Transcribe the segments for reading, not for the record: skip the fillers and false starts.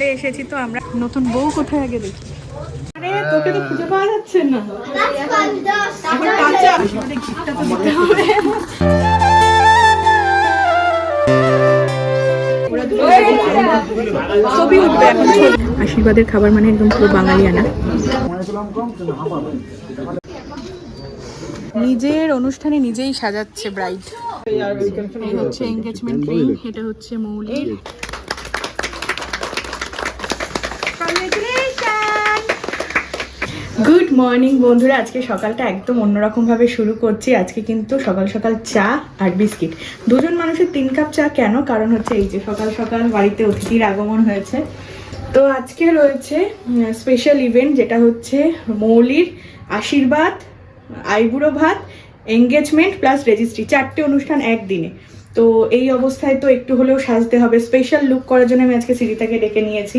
চলে এসেছি তো আমরা। নতুন বউ কোথায় আগে দেখি। আরে তোকে তো খুঁজে পাওয়া যাচ্ছে না। এখন কাঁচা আমাদের গিফটটা তো দিতে হবে। ছবি উঠবে এখন। আশীর্বাদের খাবার মানে একদম পুরো বাঙালিয়ানা। নিজের অনুষ্ঠানে নিজেই সাজাচ্ছে ব্রাইড। এই হচ্ছে এনগেজমেন্ট রিং, এটা হচ্ছে মৌলির। গুড মর্নিং বন্ধুরা, আজকে সকালটা একদম অন্যরকম ভাবে শুরু করছি। আজকে কিন্তু সকাল সকাল চা আর বিস্কিট, দুজন মানুষের 3 কাপ চা। কেন? কারণ হচ্ছে এই যে সকাল সকাল বাড়িতে অতিথির আগমন হয়েছে। তো আজকে রয়েছে স্পেশাল ইভেন্ট, যেটা হচ্ছে মৌলির আশীর্বাদ, আইবুড়ো ভাত, এঙ্গেজমেন্ট প্লাস রেজিস্ট্রি, 4টে অনুষ্ঠান একদিনে। তো এই অবস্থায় তো একটু হলেও সাজতে হবে। স্পেশাল লুক করার জন্য আমি আজকে সিরিতাকে ডেকে নিয়েছি।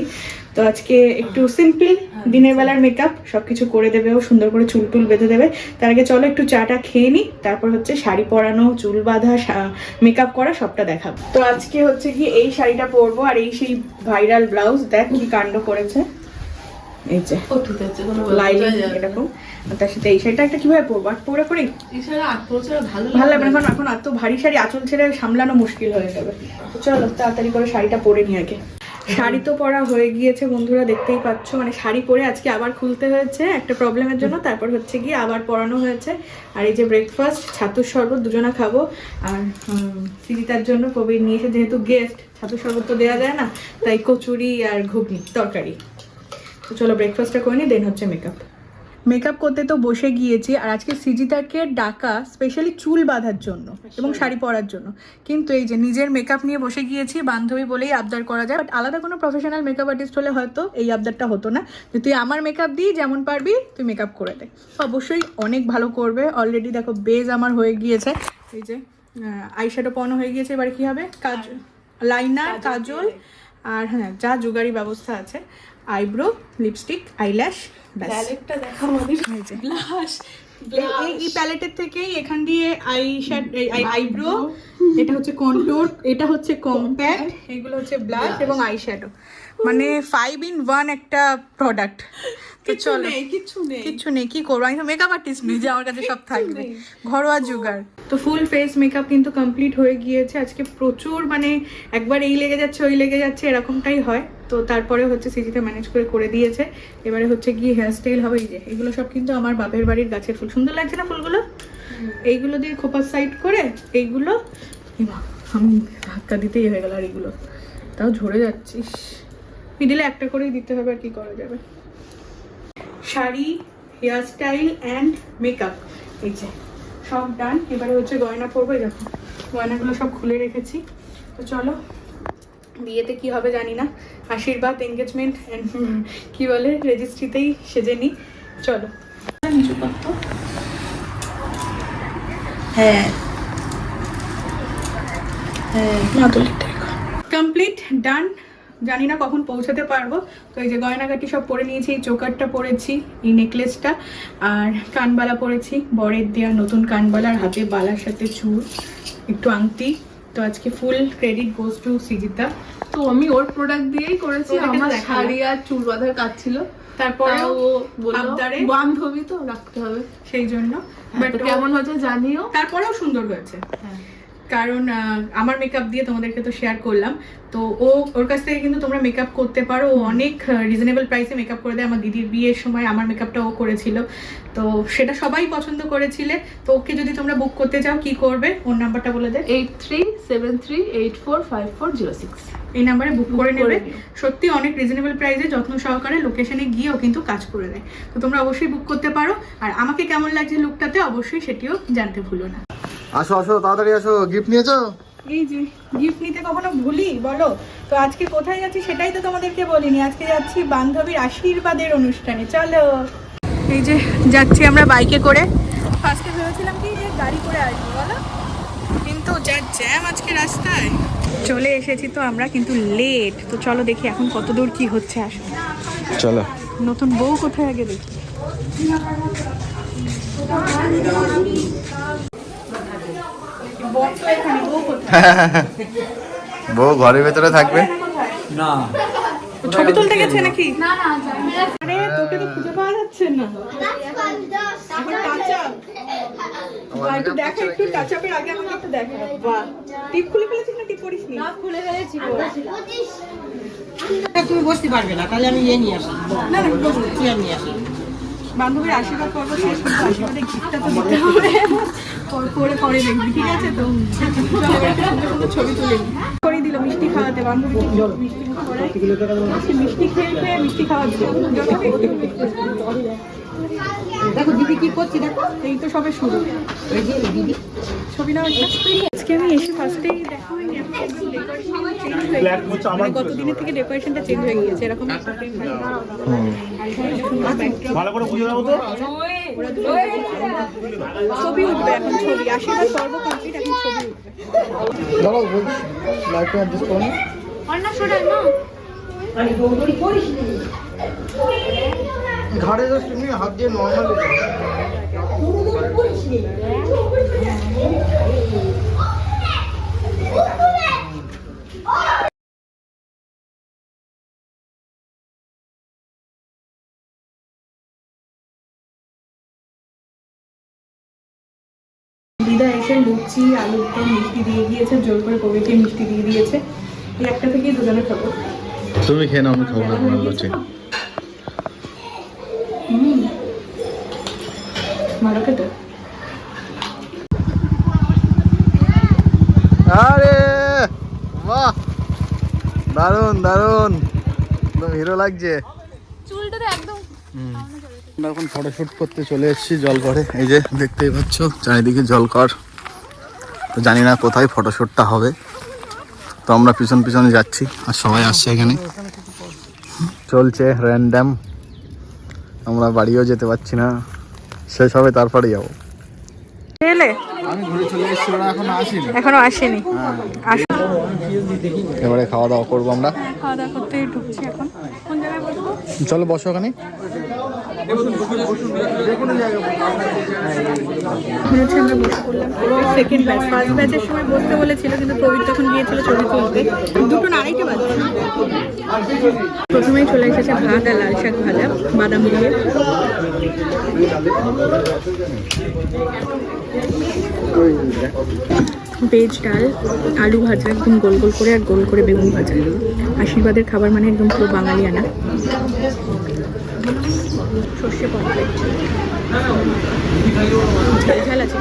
তো আজকে একটু সিম্পল দিনের বেলার মেকআপ, সবকিছু করে দেবে ও, সুন্দর করে চুল টুল বেঁধে দেবে। তার আগে চলো একটু চাটা খেয়ে নিই, তারপর হচ্ছে শাড়ি পরানো, চুল বাঁধা, মেকআপ করা সবটা দেখাবো। তো আজকে হচ্ছে কি এই শাড়িটা পরবো, আর এই সেই ভাইরাল ব্লাউজ। দেখ কি কাণ্ড করেছে, এই যে লাইনিং এরকম। তার সাথে এই শাড়িটা একটা কিভাবে পরবো, আর পরে পরে ভালো লাগবে না, এখন এত ভারী শাড়ি আঁচল ছেড়ে সামলানো মুশকিল হয়ে যাবে। তো চলো তাড়াতাড়ি করে শাড়িটা পরে নি আগে। শাড়ি তো পরা হয়ে গিয়েছে বন্ধুরা, দেখতেই পাচ্ছ। মানে শাড়ি পরে আজকে আবার খুলতে হয়েছে একটা প্রবলেমের জন্য, তারপর হচ্ছে গিয়ে আবার পরানো হয়েছে। আর এই যে ব্রেকফাস্ট, ছাতুর শরবত দুজনা খাবো। আর সিরিতার জন্য কবির নিয়ে এসে, যেহেতু গেস্ট, ছাতুর শরবত তো দেওয়া যায় না, তাই কচুরি আর ঘুগনি তরকারি। তো চলো ব্রেকফাস্টটা করে নিই, দেন হচ্ছে মেকআপ করতে তো বসে গিয়েছি। আর আজকে সিজিতাকে ডাকা স্পেশালি চুল বাঁধার জন্য এবং শাড়ি পরার জন্য। কিন্তু এই যে নিজের মেকআপ নিয়ে বসে গিয়েছি, বান্ধবী বলেই আবদার করা যায়। বাট আলাদা কোনো প্রফেশনাল মেকআপ আর্টিস্ট হলে হয়তো এই আবদারটা হতো না, যে তুই আমার মেকআপ দিই, যেমন পারবি তুই মেকআপ করে দে। অবশ্যই অনেক ভালো করবে। অলরেডি দেখো বেজ আমার হয়ে গিয়েছে, এই যে আইশ্যাডো পরানো হয়ে গিয়েছে। এবার কি হবে, কাজল, লাইনার, কাজল, আর হ্যাঁ যা জুগারি ব্যবস্থা আছে, আইব্রো, লিপস্টিক, আইল্যাশ। প্যালেটটা দেখো আমাদের, এই প্যালেটের থেকেই এখান দিয়ে আইব্রো, এটা হচ্ছে কন্ট্যুর, এটা হচ্ছে কম্প্যাক্ট, এগুলো হচ্ছে ব্লাশ এবং আইশ্যাডো। মানে 5 in 1 একটা প্রোডাক্ট। তো চলো, কিচ্ছু নেই, কি করবো, আমি তো মেকআপ আর্টিস্ট নই যে আমার কাছে সব থাকবে, ঘরোয়া জোগাড়। তো ফুল ফেস মেকআপ কিন্তু কমপ্লিট হয়ে গিয়েছে। আজকে প্রচুর মানে একবার এই লেগে যাচ্ছে ওই লেগে যাচ্ছে, এরকমটাই হয়। তো তারপরে হচ্ছে সিজিতে ম্যানেজ করে দিয়েছে। এবারে হচ্ছে গিয়ে হেয়ার স্টাইল হবে। এই যে এগুলো সব কিন্তু আমার বাপের বাড়ির গাছের ফুল, সুন্দর লাগছে না ফুলগুলো? এইগুলো দিয়ে খোপার সাইড করে এইগুলো, আমি ধাক্কা দিতেই হয়ে গেল। আর এগুলো তাও ঝরে যাচ্ছিস, মিডিলে একটা করেই দিতে হবে, আর কি করা যাবে। Sari, hair style and makeup, এই যে সব ডান। এবারে হচ্ছে গয়না পরবো। দেখো গয়নাগুলো সব খুলে রেখেছি। তো চলো, বিয়েতে কি হবে জানি না, আশীর্বাদ, এঙ্গেজমেন্ট, কি বলে, রেজিস্ট্রিতেই সেজে নি। চলো নিচু করতো। হ্যাঁ কমপ্লিট ডান। জানি না কখন পৌঁছাতে পারবো। তো এই যে গয়নাগাটি সব পরে নিয়েছি, এই চোকারটা পরেছি, এই নেকলেসটা, আর কানবালা পরেছি, বরের দেওয়া নতুন কানবালা, আর হাতে বালার সাথে চুল, একটু আংটি। তো আজকে ফুল ক্রেডিট গোজ টু সিজিতা। তো আমি ওর প্রোডাক্ট দিয়েই করেছি, আমার শাড়ি আর চুল বাঁধার কাজ ছিল। তারপরে ও বান্ধবী তো রাখতে হবে, সেই জন্য। বাট কেমন হয়েছে জানিও। তারপরেও সুন্দর হয়েছে, কারণ আমার মেকআপ দিয়ে তোমাদেরকে তো শেয়ার করলাম। তো ওর কাছ থেকে কিন্তু তোমরা মেকআপ করতে পারো, ও অনেক রিজনেবল প্রাইসে মেকআপ করে দেয়। আমার দিদির বিয়ের সময় আমার মেকআপটা ও করেছিল, তো সেটা সবাই পছন্দ করেছিলে। তো ওকে যদি তোমরা বুক করতে চাও কি করবে, ওর নাম্বারটা বলে দে। 8373845406, এই নাম্বারে বুক করে নেবে। সত্যি অনেক রিজনেবল প্রাইসে যত্ন সহকারে লোকেশনে গিয়েও কিন্তু কাজ করে দেয়। তো তোমরা অবশ্যই বুক করতে পারো। আর আমাকে কেমন লাগছে লুকটাতে অবশ্যই সেটিও জানতে ভুলো না। আসো আসো তাড়াতাড়ি আসো, গিফট নিয়েছো? এই যে গিফট নিতে কখনো ভুলি বলো? তো আজকে কোথায় যাচ্ছি সেটাই তো তোমাদেরকে বলিনি। আজকে যাচ্ছি বান্ধবীর আশীর্বাদের অনুষ্ঠানে। চলো, এই যে যাচ্ছি আমরা বাইকে করে। ফার্স্টে ভেবেছিলাম কি যে গাড়ি করে আসবো বলো, কিন্তু যা জ্যাম আজকে রাস্তায়। চলে এসেছি তো আমরা, কিন্তু লেট। তো চলো দেখি এখন কত দূর কি হচ্ছে। আসো চলো। নতুন বউ কোথায় আগে দেখি। বউ ঘরের ভেতরে থাকবে না, ছবি তুলতে গেছে নাকি? না না ক্যামেরা আরে তোকে তো খুঁজে পাওয়া যাচ্ছে না। এখন টাচ আপ। একটু দেখা, একটু টাচ আপের আগে আমাকে একটু দেখা। বাহ, টিপ খুলে ফেলেছিস না টিপ করিসনি? সব খুলে ফেলেছি তুমি বসতে পারবে না, তাহলে আমি নিয়ে আসি। না না, বসো। চেয়ার নিয়ে আসি। বান্ধবীর আশীর্বাদ করবো শেষ, কিন্তু আশীর্বাদের গিফটটা তো দিতে হবে। পরে পরে দেখবি, ঠিক আছে তো? চলো এবার একটা সুন্দর সুন্দর ছবি তুলে নিই। করে দিল মিষ্টি খাওয়াতে, বান্ধবী মিষ্টি খাওয়াতে, মিষ্টি খেয়ে খেয়ে মিষ্টি খাওয়াচ্ছে। দেখো দিদি কি করছি, দেখো এই তো সবে শুরু। এই যে দিদি ছবি নেওয়ার আজকে আমি এসে ফার্স্টেই দেখা হয়নি, এখন একদম ডেকোরেশন চেঞ্জ হয়ে গেছে। মানে গত দিনের থেকে ডেকোরেশনটা চেঞ্জ হয়ে গিয়েছে, এরকম ভালো করে বুঝে দাও তো। ছবি উঠবে এখন, ছবি আশীর্বাদ পর্ব কমপ্লিট, এখন ছবি উঠবে। দাঁড়াও বলছি, লাইটটা অ্যাডজাস্ট করো না। ঘাড়ে জাস্ট এমনি হাত দিয়ে নর্মালি। দিদা এসে লুচি আলুর দম মিষ্টি দিয়ে দিয়েছে, জোর করে কবিকে মিষ্টি দিয়ে দিয়েছে। এই একটা থেকেই দুজনে খাবো। তুমি খেয়ে নাও, আমি খাবো না তোমার লুচি। ভালো খেতে। আরে বাহ, দারুন দারুন, একদম হিরো লাগছে। চুলটা তো একদম আমরা এখন ফটোশুট করতে চলে এসেছি জলকরে। এই যে দেখতেই পাচ্ছ চারিদিকে জলকর। তো জানি না কোথায় ফটোশুটটা হবে, তো আমরা পিছন পিছনে যাচ্ছি আর সবাই আসছে এখানে। চলছে র্যান্ডাম, আমরা বাড়িও যেতে পারছি না, শেষ হবে তারপরে যাবো। এলে আমি ঘুরে চলে এসেছি, ওরা এখনো আসেনি। এখনো আসেনি। এবারে খাওয়া দাওয়া করবো আমরা। খাওয়া দাওয়া করতে ঢুকছি এখন। কোন জায়গায় বসবো? চলো বসো ওখানে। মনে হচ্ছে আমরা বসে পড়লাম সেকেন্ড ব্যাচ। ফার্স্ট ব্যাচের সময় বসতে বলেছিল, কিন্তু প্রবীর তখন গিয়েছিল ছবি তুলতে। দুটো না আড়াইটে বাজে। প্রথমেই চলে এসেছে ভাত আর লাল শাক ভাজা বাদাম দিয়ে। ভেজ ডাল, আলু ভাজা একদম গোল গোল করে, আর গোল করে বেগুন ভাজা। আশীর্বাদের খাবার মানে একদম পুরো বাঙালিয়ানা। সর্ষে পমফ্রেট, ঝাল ঝাল আছে।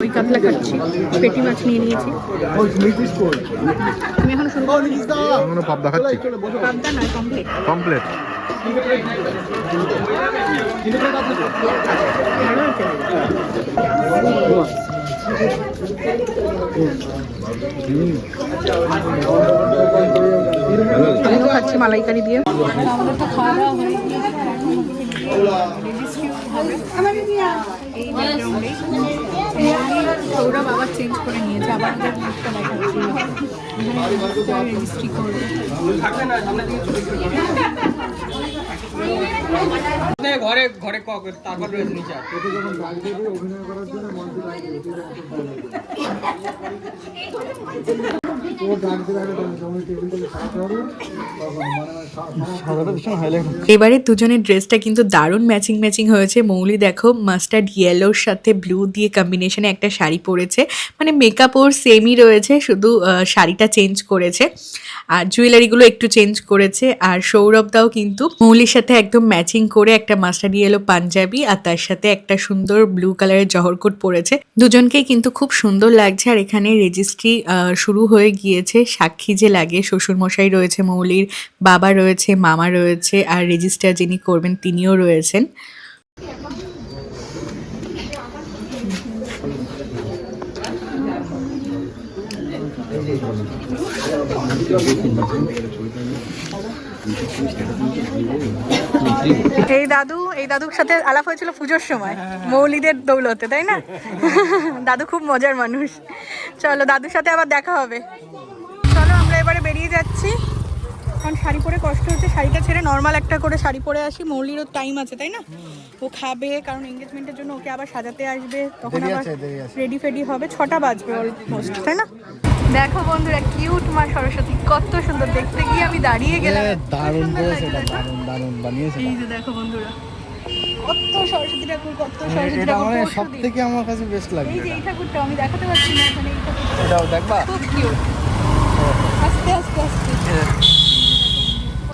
ওই কাতলা খাচ্ছি, পেটি মাছ নিয়ে নিয়েছি। আমি এখন শুরু করবো। এখনো পাপ দেখাচ্ছি। পাবদা নয়, কমপ্লিট। কমপ্লিট। ভালো আছে। আমিও খাচ্ছি মালাইকারি দিয়ে। আমাদের তো খাওয়া দাওয়া হয়ে সৌরভ আবার চেঞ্জ করে নিয়েছে, আবার মুখটা দেখাচ্ছিল রেজিস্ট্রি করবে। ঘরে ঘরে তারপর রয়েছে নিচে। এবারে দুজনের ড্রেসটা কিন্তু দারুণ ম্যাচিং ম্যাচিং হয়েছে। মৌলি দেখো মাস্টার্ড ইয়েলোর সাথে ব্লু দিয়ে কম্বিনেশনে একটা শাড়ি পরেছে, মানে মেকআপ ওর সেমই রয়েছে, শুধু শাড়িটা চেঞ্জ করেছে আর জুয়েলারিগুলো একটু চেঞ্জ করেছে। আর সৌরভদাও কিন্তু মৌলির সাথে একদম ম্যাচিং করে একটা মাস্টার্ড ইয়েলো পাঞ্জাবি আর তার সাথে একটা সুন্দর ব্লু কালারের জহরকোট পরেছে। দুজনকেই কিন্তু খুব সুন্দর লাগছে। আর এখানে রেজিস্ট্রি শুরু হয়ে গিয়েছে, সাক্ষী যে লাগে শ্বশুরমশাই রয়েছে, মৌলির বাবা রয়েছে, মামা রয়েছে, আর রেজিস্টার যিনি করবেন তিনিও রয়েছেন। এই দাদুর সাথে আলাপ হয়েছিল পুজোর সময় মৌলিদের দৌলতে, তাই না? দাদু খুব মজার মানুষ। চলো দাদুর সাথে আবার দেখা হবে। চলো আমরা এবারে বেরিয়ে যাচ্ছি। কারণ শাড়ি পরে কষ্ট হচ্ছে, শাড়িটা ছেড়ে নর্মাল একটা করে শাড়ি পরে আসি। মৌলিরও টাইম আছে তাই না, ও খাবে কারণ এঙ্গেজমেন্টের জন্য ওকে আবার সাজাতে আসবে, তখন আবার রেডি ফেডি হবে, 6টা বাজবে অলমোস্ট তাই না। দেখো বন্ধুরা কিউট মা সরস্বতী, কত সুন্দর দেখতে গিয়ে আমি দাঁড়িয়ে গেলাম। দারুণ করেছে এটা, দারুণ দারুণ বানিয়েছে। এই যে দেখো বন্ধুরা কত সরস্বতী ঠাকুর, কত সরস্বতী এটা ঠাকুর, মানে পরশুদিন। সবথেকে আমার কাছে বেস্ট লাগে। এই যে এই ঠাকুরটা আমি দেখাতে পারছি না এখানে, এই ঠাকুরটা এটাও দেখবা। খুব কিউট। আস্তে আস্তে আস্তে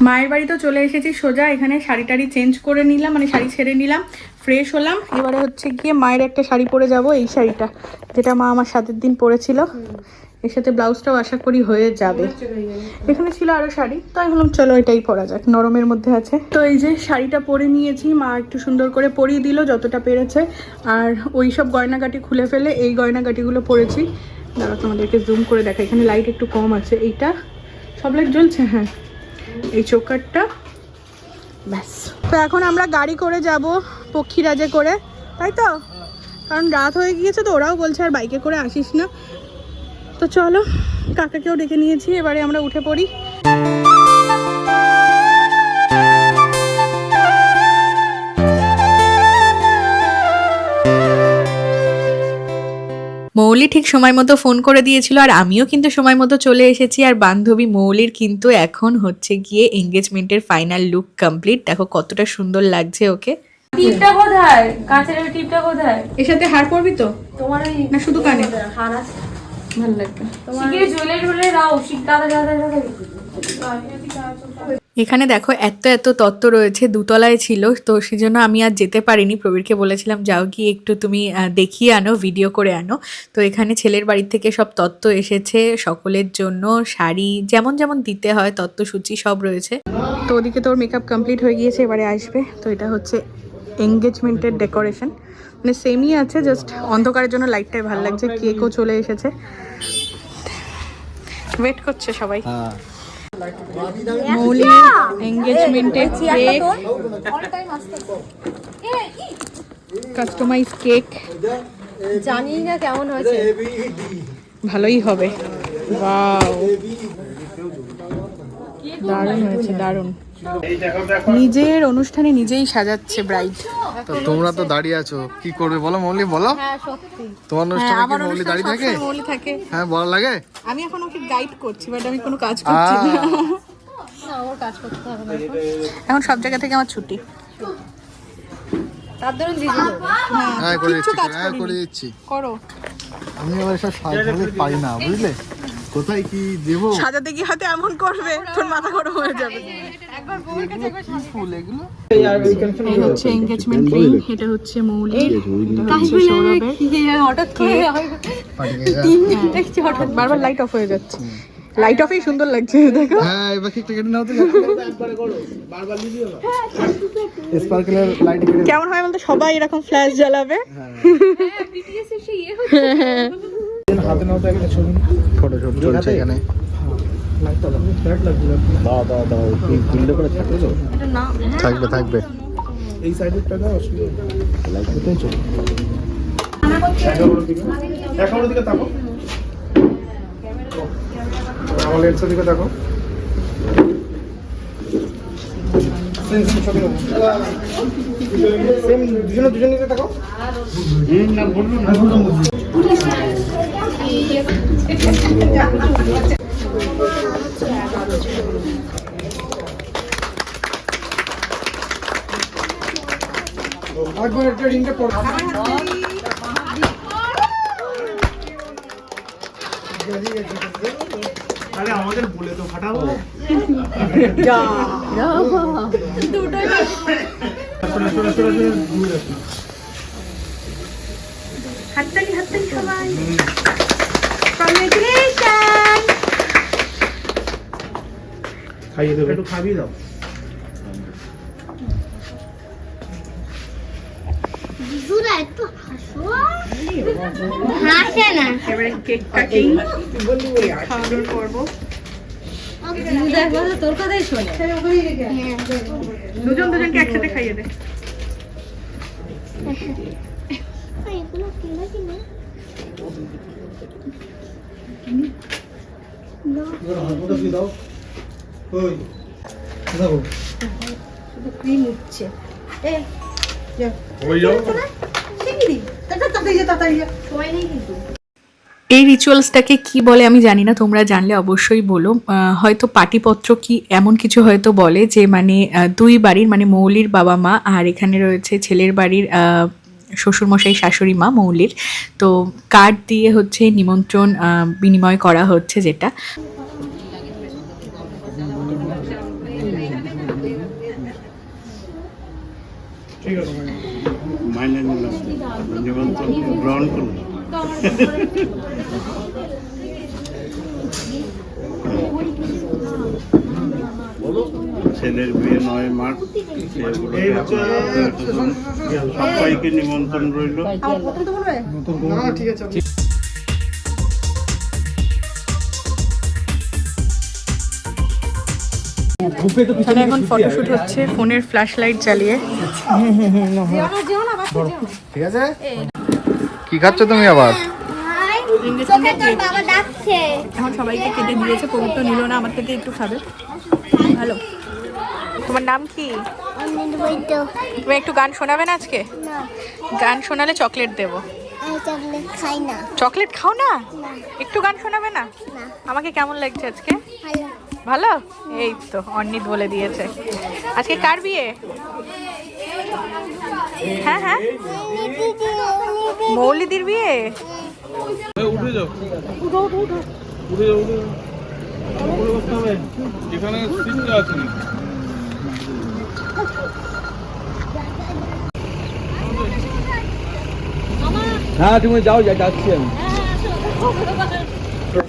মায়ের বাড়ি তো চলে এসেছি সোজা। এখানে শাড়ি টাড়ি চেঞ্জ করে নিলাম, মানে শাড়ি ছেড়ে নিলাম, ফ্রেশ হলাম। এবারে হচ্ছে গিয়ে মায়ের একটা শাড়ি পরে যাব, এই শাড়িটা যেটা মা আমার সাতের দিন পরেছিল। এর সাথে ব্লাউজটাও আশা করি হয়ে যাবে। এখানে ছিল আরো শাড়ি, তাই ভাবলাম চলো এটাই পরা যাক, নরমের মধ্যে আছে। তো এই যে শাড়িটা পরে নিয়েছি, মা একটু সুন্দর করে পরিয়ে দিল যতটা পেরেছে। আর ওই সব গয়নাগাটি খুলে ফেলে এই গয়নাগাটিগুলো পরেছি। দাঁড়া তোমাদেরকে জুম করে দেখা, এখানে লাইট একটু কম আছে। এইটা সব লাইট জ্বলছে, হ্যাঁ এই চোকারটা, ব্যাস। তো এখন আমরা গাড়ি করে যাব পক্ষীরাজে করে, তাই তো, কারণ রাত হয়ে গিয়েছে তো, ওরাও বলছে আর বাইকে করে আসিস না। তো চলো, কাকাকেও ডেকে নিয়েছি, এবারে আমরা উঠে পড়ি। মৌলি ঠিক সময় মতো ফোন করে দিয়েছিল, আর আমিও কিন্তু সময় মতো চলে এসেছি। আর বান্ধবী মৌলির কিন্তু এখন হচ্ছে গিয়ে এঙ্গেজমেন্টের ফাইনাল লুক কমপ্লিট। দেখো কতটা সুন্দর লাগছে ওকে। টিপটা কোথায়? কাঁচের ওই টিপটা কোথায়? এর সাথে হার পরবি তো তোমার ওই না শুধু কানে? হার আছে। ভালো লাগবে। শিগগিরই জুয়েলারি দাও, শিখ দাদা দাদা দাদা। এখানে দেখো এত এত তত্ত্ব রয়েছে, দুতলায় ছিল তো সেজন্য আমি আর যেতে পারিনি। প্রবীরকে বলেছিলাম যাও গিয়ে একটু তুমি দেখিয়ে আনো, ভিডিও করে আনো। তো এখানে ছেলের বাড়ি থেকে সব তত্ত্ব এসেছে সকলের জন্য, শাড়ি যেমন যেমন দিতে হয়, তত্ত্বসূচি সব রয়েছে। তো ওদিকে তোর মেকআপ কমপ্লিট হয়ে গিয়েছে, এবারে আসবে। তো এটা হচ্ছে এঙ্গেজমেন্টের ডেকোরেশন, মানে সেমই আছে, জাস্ট অন্ধকারের জন্য লাইটটাই ভালো লাগছে। কেকও চলে এসেছে, ওয়েট করছে সবাই। মৌলির এঙ্গেজমেন্টের কেক, কাস্টমাইজ কেক, জানি না কেমন হয়েছে। ভালোই হবে। ওয়াও, দারুণ হয়েছে, দারুণ। নিজের অনুষ্ঠানে নিজেই সাজাচ্ছে ব্রাইড। তো তোমরা তো দাঁড়িয়ে আছো, কি করবে বলো মৌলি, বলো। হ্যাঁ সত্যি। তোমার অনুষ্ঠানে কি মৌলি দাঁড়িয়ে থাকে? মৌলি থাকে। হ্যাঁ, বড় লাগে। আমি এখন ওকে গাইড করছি, বাট আমি কোনো কাজ করছি না। না ওর কাজ করতে হবে না এখন সব জায়গা থেকে আমার ছুটি। তার ধরুন দিদি হ্যাঁ করে কিচ্ছু দিচ্ছি, কাজ হ্যাঁ করিনি। করে দিচ্ছি। করো। আমি আবার এসব সাজাতে পারি না, বুঝলে, কোথায় কি দেবো। সাজাতে গিয়ে হাতে এমন করবে তোর মাথা গরম হয়ে যাবে। কি ফুল এগুলো? এই হচ্ছে এঙ্গেজমেন্ট রিং, এটা হচ্ছে মৌলির, এটা হচ্ছে সৌরভের। হঠাৎ করে দেখছি হঠাৎ বারবার লাইট অফ হয়ে যাচ্ছে, লাইট অফেই সুন্দর লাগছে দেখো। হ্যাঁ, এবার কেকটা কেটে নাও তো। স্পার্কেলের লাইট কেটে কেমন হয় বলতে, সবাই এরকম ফ্ল্যাশ জ্বালাবে। বিটিএস এর সেই হাতে নাও তো একটা ছবি, ফটো শুট চলছে এখানে। দাও দাও দাও, এই ফিল্ডে করে থাকবে তো? থাকবে থাকবে। এই সাইডেরটা দাও, অসুবিধা নেই, লাইট হতেই চলে। একেবারে দিকে তাকো, আমার লেন্সের দিকে তাকো। সেম দুজন দিকে তাকো। না বলুন না, একবার একটা রিংটা পড়ো। তাহলে আমাদের বলে তো ফাটাবো। হাততালি হাততালি সবাই। কংগ্রেচুলেশন। খাইয়ে দেবো, একটু খাবিয়ে দাও। এবারে কেক কাটিং, খাওয়া দাওয়া করবো। তোর কথাই শোনে। দুজন দুজনকে একসাথে খাইয়ে দে। ওই দেখো শুধু ক্রিম উঠছে ওই যাও সময় নেই কিন্তু। এই রিচুয়ালসটাকে কি বলে আমি জানি না, তোমরা জানলে অবশ্যই বলো। হয়তো পাটিপত্র কি এমন কিছু হয়তো বলে, যে মানে দুই বাড়ির মানে মৌলির বাবা মা আর এখানে রয়েছে ছেলের বাড়ির শ্বশুরমশাই শাশুড়ি মা মৌলির, তো কার্ড দিয়ে হচ্ছে নিমন্ত্রণ বিনিময় করা হচ্ছে যেটা। ঠিক আছে মাইনে নিলাম, নিমন্ত্রণ গ্রহণ করলাম। ছেলের বিয়ে 9 মার্চ, সবাইকে নিমন্ত্রণ রইল। না ঠিক আছে এখানে এখন ফটোশুট হচ্ছে ফোনের ফ্ল্যাশ লাইট জ্বালিয়ে। ঠিক আছে, কি খাচ্ছ তুমি আবার? এখন সবাইকে কেটে দিয়েছে, পবিত্র নিল না, আমার থেকে একটু খাবে। ভালো। তোমার নাম কি? তুমি একটু গান শোনাবে না আজকে? গান শোনালে চকলেট দেবো। চকলেট খাও না? একটু গান শোনাবে না? আমাকে কেমন লাগছে আজকে? ভালো। এই তো অর্নিত বলে দিয়েছে। আজকে কার বিয়ে? হ্যাঁ হ্যাঁ, মৌলিদির বিয়ে। উঠে যাও এখানে সিটটা আছে না। হ্যাঁ তুমি যাও, যাচ্ছি আমি।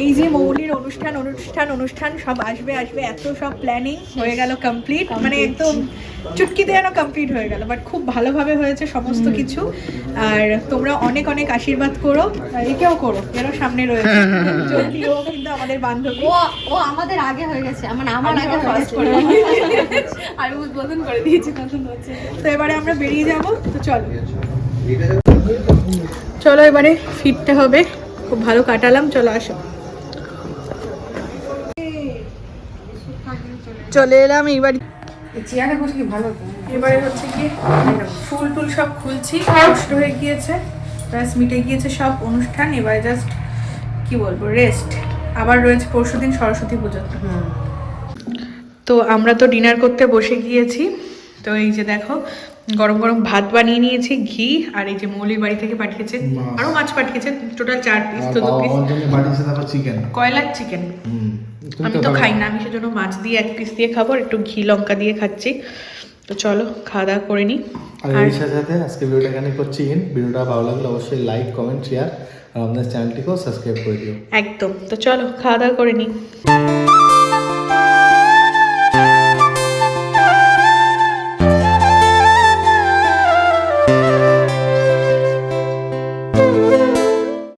এই যে মৌলির অনুষ্ঠান অনুষ্ঠান অনুষ্ঠান সব আসবে আসবে, এত সব প্ল্যানিং হয়ে গেল কমপ্লিট, মানে একদম চুটকিতে যেন কমপ্লিট হয়ে গেল, বাট খুব ভালোভাবে হয়েছে সমস্ত কিছু। আর তোমরা অনেক অনেক আশীর্বাদ করো, আর একেও করো যেন সামনে রয়েছে। যদিও কিন্তু আমাদের বান্ধবী, ও আমাদের আগে হয়ে গেছে, আমার আগে ফার্স্ট করে আমি উদ্বোধন করে দিয়েছি নতুন হচ্ছে। তো এবারে আমরা বেরিয়ে যাব, তো চলো চলো এবারে ফিরতে হবে। খুব ভালো কাটালাম, চলো আসো। চলে এলাম এইবার চেয়ারে বসে, ভালো। এবারে হচ্ছে কি ফুল টুল সব খুলছি, নষ্ট হয়ে গিয়েছে, ব্যাস মিটে গিয়েছে সব অনুষ্ঠান। এবারে জাস্ট কি বলবো, রেস্ট। আবার রয়েছে পরশুদিন সরস্বতী পুজো। তো আমরা তো ডিনার করতে বসে গিয়েছি। তো এই যে দেখো গরম গরম ভাত বানিয়ে নিয়েছি, ঘি, আর এই যে মৌলির বাড়ি থেকে পাঠিয়েছে আরো মাছ পাঠিয়েছে, টোটাল 4 পিস। তো 2 পিস চিকেন, কয়লার চিকেন। আমি তো খাই না, আমি সেজন্য মাছ দিয়ে 1 পিস দিয়ে খাবো, আর একটু ঘি লঙ্কা দিয়ে খাচ্ছি। তো চলো খাওয়া দাওয়া করে নিই। আর এর সাথে আজকে ভিডিওটা এখানে করছি। ভিডিওটা ভালো লাগলে অবশ্যই লাইক কমেন্ট শেয়ার আর আমাদের চ্যানেলটিকেও সাবস্ক্রাইব করে দিও। একদম। তো চলো খাওয়া দাওয়া করে নিই।